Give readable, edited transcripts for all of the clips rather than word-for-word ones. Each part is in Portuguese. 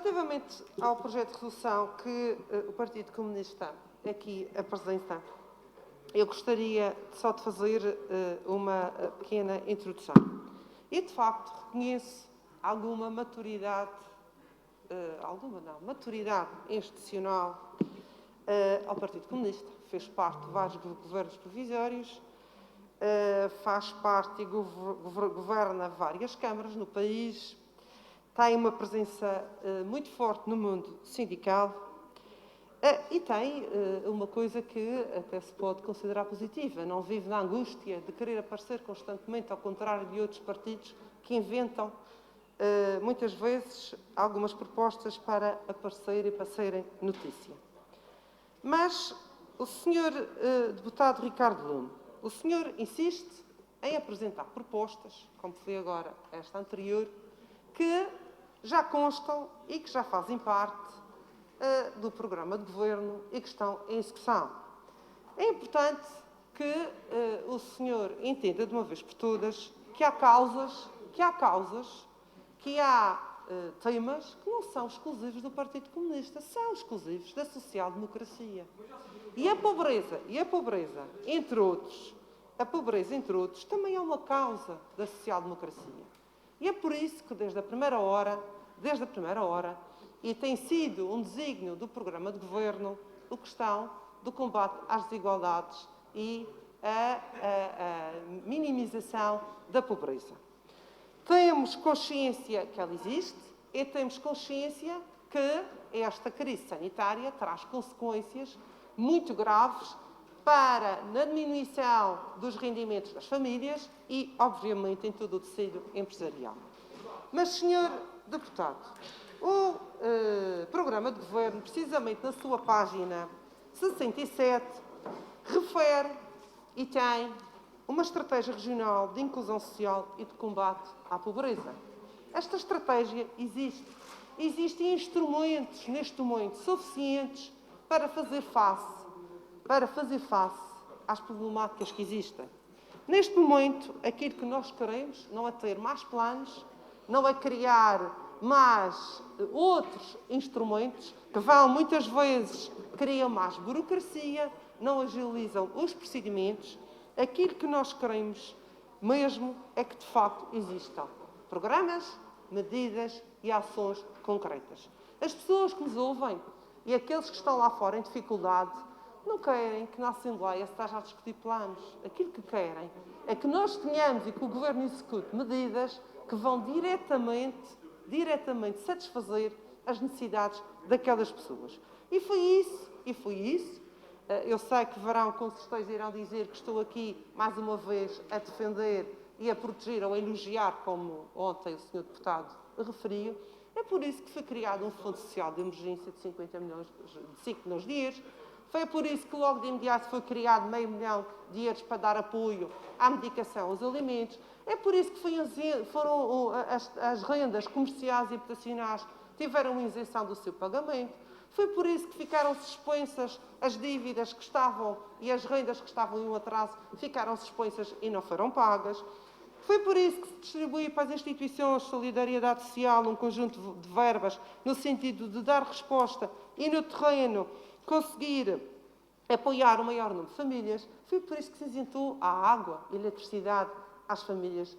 Relativamente ao projeto de resolução que o Partido Comunista aqui apresenta, eu gostaria só de fazer uma pequena introdução. E, de facto, reconheço alguma maturidade, maturidade institucional ao Partido Comunista. Fez parte de vários governos provisórios, faz parte e governa várias câmaras no país, tem uma presença muito forte no mundo sindical e tem uma coisa que até se pode considerar positiva. Não vive na angústia de querer aparecer constantemente, ao contrário de outros partidos que inventam, muitas vezes, algumas propostas para aparecer e para serem notícia. Mas o senhor deputado Ricardo Lume, o senhor insiste em apresentar propostas, como foi agora esta anterior, que já constam e que já fazem parte do programa de governo e que estão em execução. É importante que o senhor entenda de uma vez por todas que há causas, que há temas que não são exclusivos do Partido Comunista, são exclusivos da social-democracia. E a pobreza, entre outros, também é uma causa da social-democracia. E é por isso que, desde a primeira hora, e tem sido um desígnio do programa de governo, a questão do combate às desigualdades e a minimização da pobreza. Temos consciência que ela existe e temos consciência que esta crise sanitária traz consequências muito graves na diminuição dos rendimentos das famílias e, obviamente, em todo o tecido empresarial. Mas, senhor deputado, o programa de governo, precisamente na sua página 67, refere e tem uma estratégia regional de inclusão social e de combate à pobreza. Esta estratégia existe. Existem instrumentos, neste momento, suficientes para fazer face às problemáticas que existem. Neste momento, aquilo que nós queremos não é ter mais planos, não é criar mais outros instrumentos que vão, muitas vezes, criam mais burocracia, não agilizam os procedimentos. Aquilo que nós queremos mesmo é que, de facto, existam programas, medidas e ações concretas. As pessoas que nos ouvem e aqueles que estão lá fora em dificuldade não querem que na Assembleia se esteja a discutir planos. Aquilo que querem é que nós tenhamos e que o Governo execute medidas que vão diretamente satisfazer as necessidades daquelas pessoas. E foi isso. Eu sei que com certeza irão dizer que estou aqui, mais uma vez, a defender e a proteger ou a elogiar, como ontem o Sr. Deputado referiu. É por isso que foi criado um Fundo Social de Emergência de 5 milhões de euros. Foi por isso que logo de imediato foi criado meio milhão de euros para dar apoio à medicação, aos alimentos. É por isso que as rendas comerciais e habitacionais tiveram isenção do seu pagamento. Foi por isso que ficaram suspensas as dívidas que estavam e as rendas que estavam em um atraso ficaram suspensas e não foram pagas. Foi por isso que se distribuiu para as instituições de solidariedade social um conjunto de verbas no sentido de dar resposta e, no terreno, conseguir apoiar o maior número de famílias. Foi por isso que se isentou a água e a eletricidade às famílias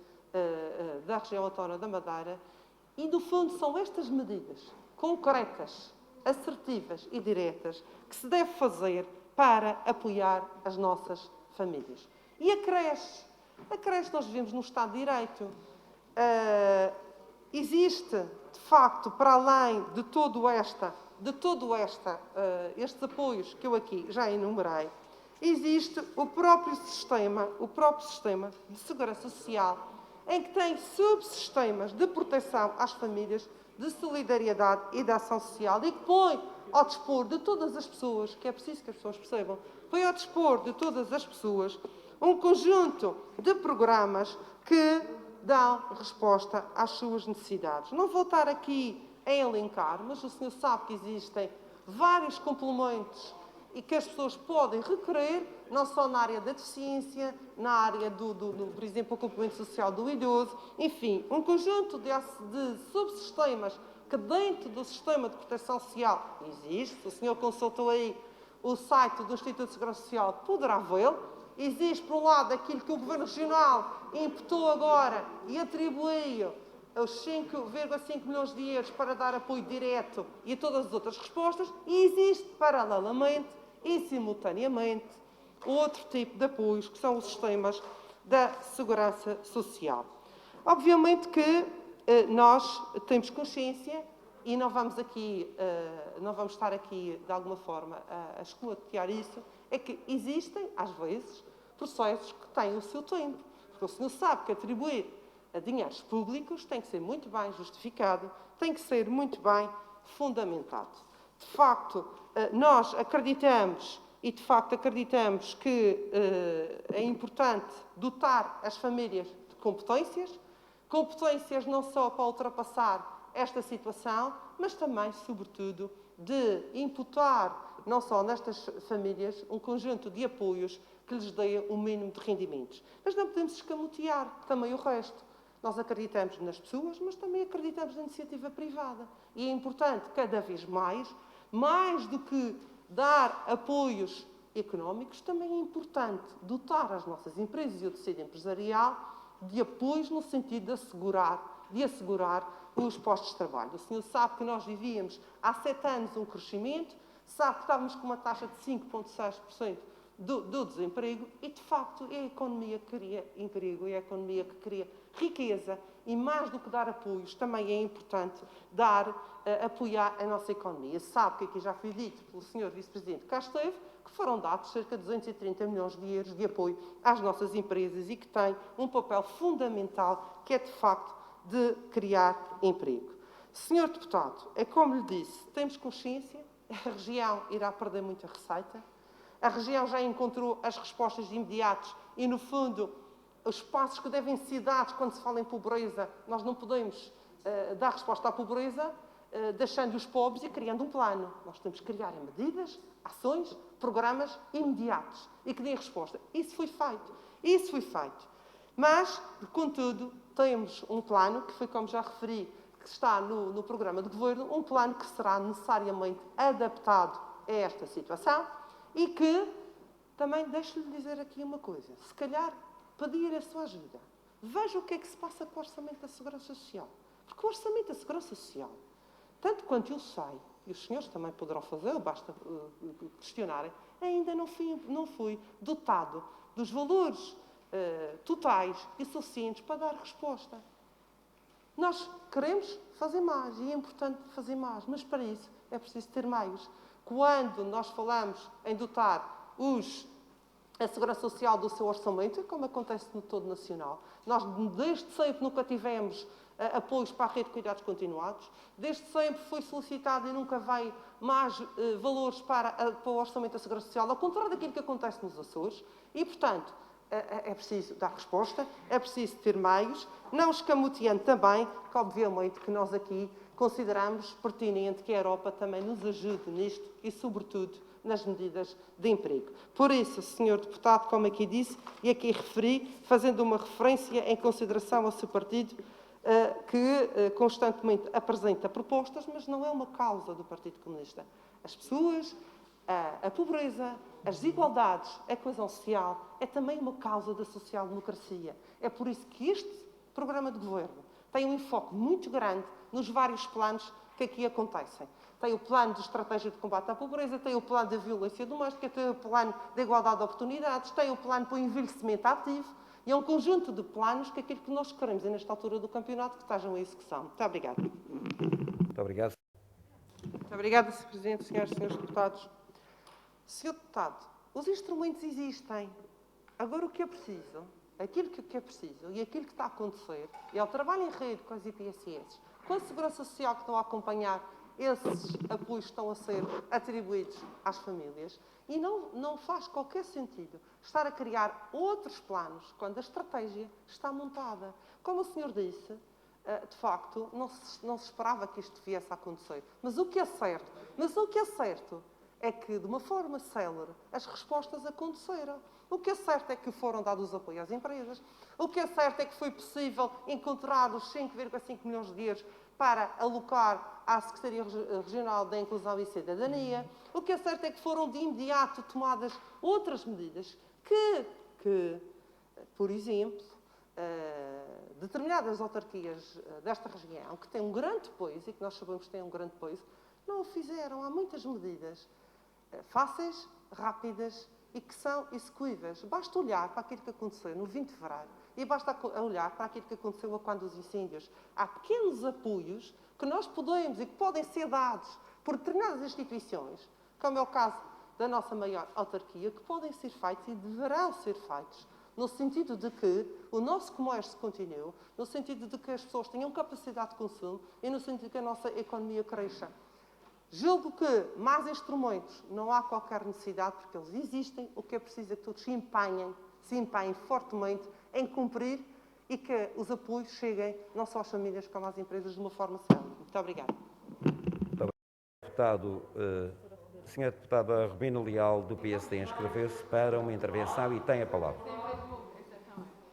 da região autónoma da Madeira. E, no fundo, são estas medidas concretas, assertivas e diretas que se deve fazer para apoiar as nossas famílias. E a creche, nós vivemos num Estado de Direito. Existe, de facto, para além de estes apoios que eu aqui já enumerei, existe o próprio sistema de segurança social, em que tem subsistemas de proteção às famílias, de solidariedade e de ação social, e que põe ao dispor de todas as pessoas, que é preciso que as pessoas percebam, põe ao dispor de todas as pessoas um conjunto de programas que dão resposta às suas necessidades. Não vou estar aqui a elencar, mas o senhor sabe que existem vários complementos e que as pessoas podem requerer, não só na área da deficiência, na área por exemplo, o complemento social do idoso, enfim, um conjunto de subsistemas que dentro do sistema de proteção social existe, se o senhor consultou aí o site do Instituto de Segurança Social, poderá vê-lo. Existe, por um lado, aquilo que o Governo Regional imputou agora e atribuiu os 5,5 milhões de euros para dar apoio direto e todas as outras respostas, e existe, paralelamente e simultaneamente, outro tipo de apoios, que são os sistemas da segurança social. Obviamente que nós temos consciência, e não vamos estar aqui, de alguma forma, a esclarecer isso, é que existem, às vezes, processos que têm o seu tempo. Porque o senhor sabe que atribuir a dinheiros públicos tem que ser muito bem justificado, tem que ser muito bem fundamentado. De facto, nós acreditamos que é importante dotar as famílias de competências não só para ultrapassar esta situação, mas também, sobretudo, de imputar, não só nestas famílias, um conjunto de apoios que lhes dê um mínimo de rendimentos. Mas não podemos escamotear também o resto. Nós acreditamos nas pessoas, mas também acreditamos na iniciativa privada. E é importante, cada vez mais do que dar apoios económicos, também é importante dotar as nossas empresas e o tecido empresarial de apoios no sentido de assegurar os postos de trabalho. O senhor sabe que nós vivíamos há 7 anos um crescimento, sabe que estávamos com uma taxa de 5,6% do desemprego e, de facto, é a economia que cria emprego, é a economia que cria riqueza e, mais do que dar apoios, também é importante apoiar a nossa economia. Sabe que aqui já foi dito pelo Sr. Vice-Presidente cá esteve, que foram dados cerca de 230 milhões de euros de apoio às nossas empresas e que tem um papel fundamental, que é, de facto, de criar emprego. Senhor Deputado, é como lhe disse, temos consciência, a região irá perder muita receita, a região já encontrou as respostas imediatas e, no fundo, os passos que devem ser dados quando se fala em pobreza, nós não podemos dar resposta à pobreza deixando os pobres e criando um plano. Nós temos que criar medidas, ações, programas imediatos e que deem resposta. Isso foi feito. Mas, contudo, temos um plano, que foi, como já referi, que está no programa de governo, um plano que será necessariamente adaptado a esta situação e que, também deixo-lhe dizer aqui uma coisa, se calhar pedir a sua ajuda. Veja o que é que se passa com o Orçamento da Segurança Social. Porque o Orçamento da Segurança Social, tanto quanto eu sei, e os senhores também poderão fazer, basta questionarem, ainda não foi dotado dos valores totais e suficientes para dar resposta. Nós queremos fazer mais e é importante fazer mais, mas para isso é preciso ter meios. Quando nós falamos em dotar a Segurança Social do seu orçamento, como acontece no todo nacional, nós desde sempre nunca tivemos apoios para a rede de cuidados continuados, desde sempre foi solicitado e nunca veio mais valores para o orçamento da Segurança Social, ao contrário daquilo que acontece nos Açores, e, portanto, é preciso dar resposta, é preciso ter meios, não escamoteando também, que obviamente que nós aqui consideramos pertinente que a Europa também nos ajude nisto e, sobretudo, nas medidas de emprego. Por isso, Sr. Deputado, como aqui disse, e aqui referi, fazendo uma referência em consideração ao seu partido, que constantemente apresenta propostas, mas não é uma causa do Partido Comunista. As pessoas, a pobreza, as desigualdades, a coesão social, é também uma causa da social-democracia. É por isso que este programa de governo tem um enfoque muito grande nos vários planos que aqui acontecem. Tem o plano de estratégia de combate à pobreza, tem o plano da violência doméstica, tem o plano da igualdade de oportunidades, tem o plano para o envelhecimento ativo, e é um conjunto de planos que aquilo que nós queremos é, nesta altura do campeonato, que estejam em execução. Muito obrigada. Muito obrigado. Muito obrigada, Sr. Presidente, senhoras e senhores deputados. Sr. Deputado, os instrumentos existem. Agora o que é preciso, aquilo que é preciso e aquilo que está a acontecer é o trabalho em rede com as IPSS, com a Segurança Social que estão a acompanhar esses apoios que estão a ser atribuídos às famílias e não faz qualquer sentido estar a criar outros planos quando a estratégia está montada. Como o senhor disse, de facto, não se esperava que isto viesse a acontecer. Mas o que é certo é que, de uma forma célere, as respostas aconteceram. O que é certo é que foram dados os apoios às empresas. O que é certo é que foi possível encontrar os 5,5 milhões de euros para alocar à Secretaria Regional da Inclusão e Cidadania. O que é certo é que foram de imediato tomadas outras medidas que por exemplo, determinadas autarquias desta região, que têm um grande peso e que nós sabemos que têm um grande peso, não o fizeram. Há muitas medidas fáceis, rápidas e que são execuíveis. Basta olhar para aquilo que aconteceu no 20 de fevereiro e basta olhar para aquilo que aconteceu a quando os incêndios. Há pequenos apoios que nós podemos e que podem ser dados por determinadas instituições, como é o caso da nossa maior autarquia, que podem ser feitos e deverão ser feitos, no sentido de que o nosso comércio continue, no sentido de que as pessoas tenham capacidade de consumo e no sentido de que a nossa economia cresça. Julgo que mais instrumentos não há qualquer necessidade, porque eles existem. O que é preciso é que todos se empenhem fortemente em cumprir e que os apoios cheguem não só às famílias como às empresas de uma forma célere. Muito obrigada. A senhora deputada Rubina Leal, do PSD, inscreveu-se para uma intervenção e tem a palavra.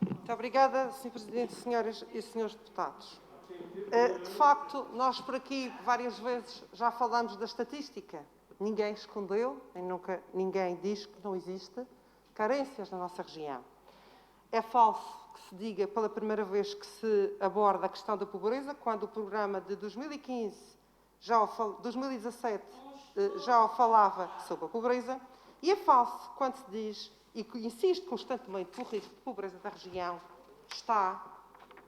Muito obrigada, Sr. Presidente, senhoras e senhores deputados. De facto, nós por aqui várias vezes já falamos da estatística. Ninguém escondeu, ninguém diz que não existe carências na nossa região. É falso que se diga pela primeira vez que se aborda a questão da pobreza, quando o programa de 2015, 2017, já falava sobre a pobreza. E é falso quando se diz, e que insiste constantemente que o risco de pobreza da região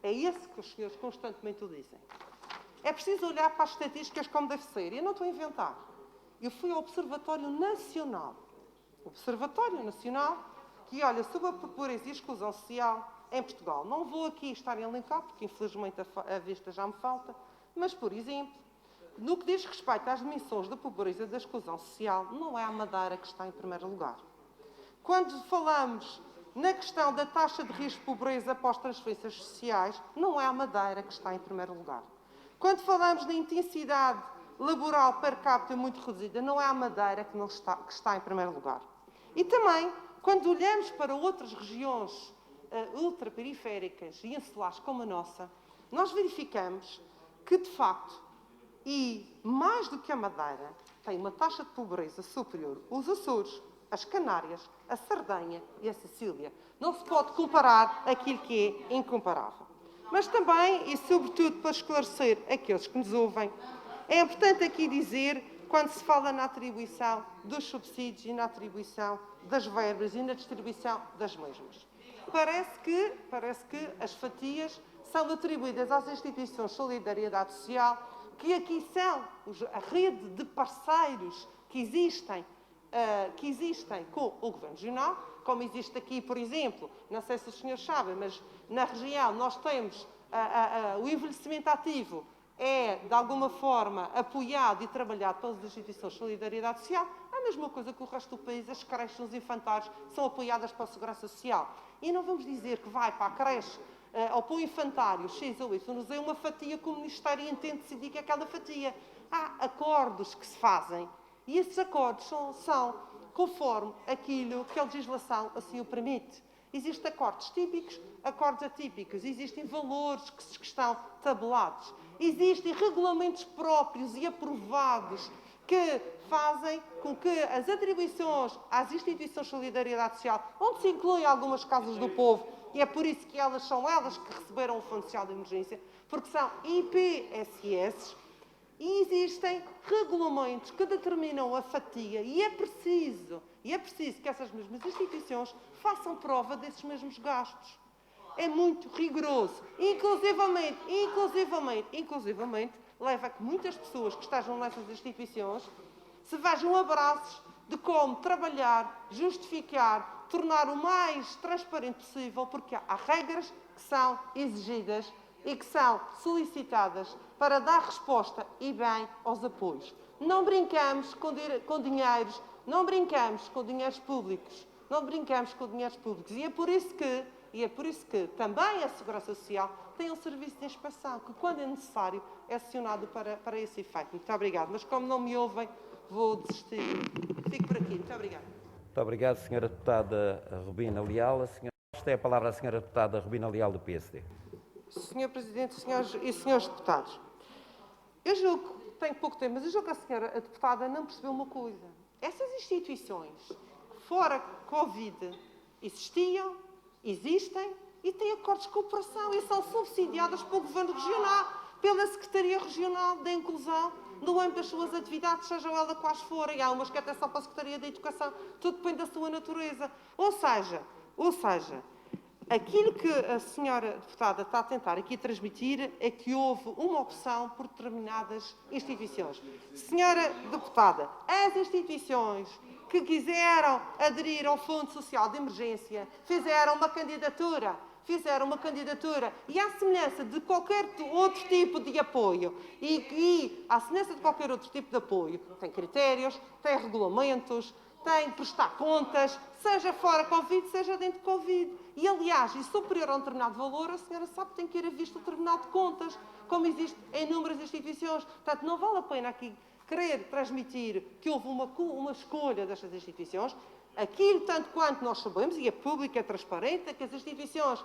é esse que os senhores constantemente o dizem. É preciso olhar para as estatísticas como deve ser. Eu não estou a inventar. Eu fui ao Observatório Nacional que olha sobre a pobreza e a exclusão social em Portugal. Não vou aqui estar a elencar, porque infelizmente a vista já me falta, mas, por exemplo, no que diz respeito às dimensões da pobreza e da exclusão social, não é a Madeira que está em primeiro lugar. Quando falamos na questão da taxa de risco de pobreza após transferências sociais, não é a Madeira que está em primeiro lugar. Quando falamos da intensidade laboral per capita muito reduzida, não é a Madeira que está em primeiro lugar. E também, quando olhamos para outras regiões ultraperiféricas e insulares como a nossa, nós verificamos que, de facto, e mais do que a Madeira, tem uma taxa de pobreza superior os Açores, as Canárias, a Sardenha e a Sicília. Não se pode comparar aquilo que é incomparável. Mas também, e sobretudo para esclarecer aqueles que nos ouvem, é importante aqui dizer, quando se fala na atribuição dos subsídios e na atribuição das verbas e na distribuição das mesmas. Parece que as fatias são atribuídas às instituições de solidariedade social, que aqui são a rede de parceiros que existem com o Governo Regional, como existe aqui, por exemplo, não sei se os senhores sabem, mas na região nós temos o envelhecimento ativo é, de alguma forma, apoiado e trabalhado pelas instituições de solidariedade social, a mesma coisa que o resto do país, as creches, os infantários, são apoiadas pela Segurança Social. E não vamos dizer que vai para a creche ou para o infantário X ou Y, nos é uma fatia que o Ministério entende decidir que é aquela fatia. Há acordos que se fazem e esses acordos são conforme aquilo que a legislação assim o permite. Existem acordos típicos, acordos atípicos, existem valores que estão tabelados, existem regulamentos próprios e aprovados que fazem com que as atribuições às instituições de solidariedade social, onde se incluem algumas casas do povo, e é por isso que são elas que receberam o Fundo Social de Emergência, porque são IPSS, e existem regulamentos que determinam a fatia e é preciso que essas mesmas instituições façam prova desses mesmos gastos. É muito rigoroso. Inclusivamente, leva a que muitas pessoas que estejam nessas instituições se vejam abraços de como trabalhar, justificar, tornar o mais transparente possível, porque há regras que são exigidas e que são solicitadas para dar resposta e bem aos apoios. Não brincamos com dinheiros, não brincamos com dinheiros públicos, E é por isso que também a Segurança Social tem um serviço de inspeção, que quando é necessário é acionado para esse efeito. Muito obrigada. Mas como não me ouvem, vou desistir. Fico por aqui. Muito obrigada. Muito obrigado, Sra. Deputada Rubina Leal. Tem a palavra a Sra. Deputada Rubina Leal, do PSD. Sr. Presidente, senhoras e senhores deputados, Eu julgo, tenho pouco tempo, mas eu julgo que a senhora a deputada não percebeu uma coisa. Essas instituições, fora Covid, existiam, existem e têm acordos de cooperação e são subsidiadas pelo Governo Regional, pela Secretaria Regional da Inclusão, no âmbito das suas atividades, seja ela quais forem. Há umas que até são para a Secretaria da Educação, tudo depende da sua natureza. Ou seja, aquilo que a senhora deputada está a tentar aqui transmitir é que houve uma opção por determinadas instituições. Senhora deputada, as instituições que quiseram aderir ao Fundo Social de Emergência fizeram uma candidatura e à semelhança de qualquer outro tipo de apoio à semelhança de qualquer outro tipo de apoio, tem critérios, tem regulamentos, tem de prestar contas, seja fora Covid, seja dentro de Covid. E, aliás, e superior a um determinado valor, a senhora sabe que tem que ir a visto o Tribunal de Contas, como existe em inúmeras instituições. Portanto, não vale a pena aqui querer transmitir que houve uma escolha destas instituições. Aquilo, tanto quanto nós sabemos, e é público, é transparente, é que as instituições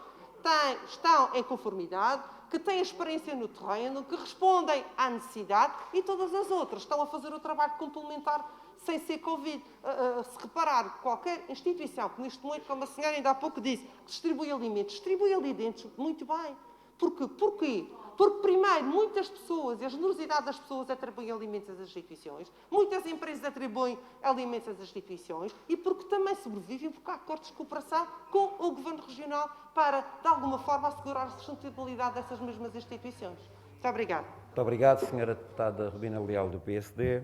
estão em conformidade, que têm experiência no terreno, que respondem à necessidade e todas as outras estão a fazer o trabalho complementar sem ser Covid. Se reparar, qualquer instituição que neste momento, como a senhora ainda há pouco disse, distribui alimentos muito bem. Porquê? Porque, primeiro, muitas pessoas, e a generosidade das pessoas atribuem alimentos às instituições, muitas empresas atribuem alimentos às instituições e porque também sobrevivem porque há acordos de cooperação com o Governo Regional para, de alguma forma, assegurar a sustentabilidade dessas mesmas instituições. Muito obrigada. Muito obrigado, Sra. Deputada Rubina Leal, do PSD.